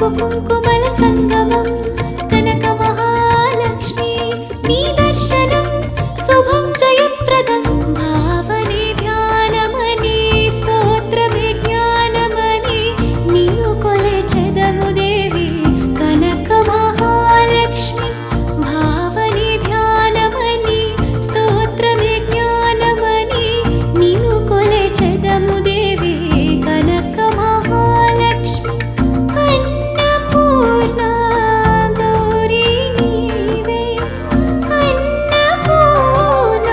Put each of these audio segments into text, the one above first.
పసుపు కుంకుమల సంగమం కనక మహాలక్ష్మి నీ దర్శనం శుభం జయప్రదం భావనే ధ్యానమని స్తోత్ర విజ్ఞానమని నిన్ను కొలచెదము దేవి కనక మహాలక్ష్మి భావనే ధ్యానమని స్తోత్ర విజ్ఞానమని నిన్ను కొలచెదము దేవి కనక మహాలక్ష్మి అన్నపూర్ణ గౌరీ నీవే అన్నపూర్ణ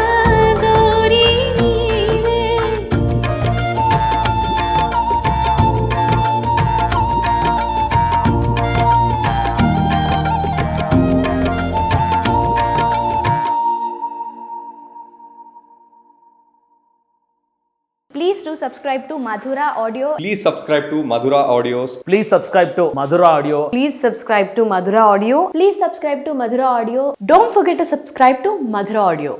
గౌరీ నీవే Please do subscribe to Madhura Audio. Please subscribe to Madhura Audios. Please subscribe to Madhura Audio. Please subscribe to Madhura Audio. Please subscribe to Madhura Audio. Don't forget to subscribe to Madhura Audio.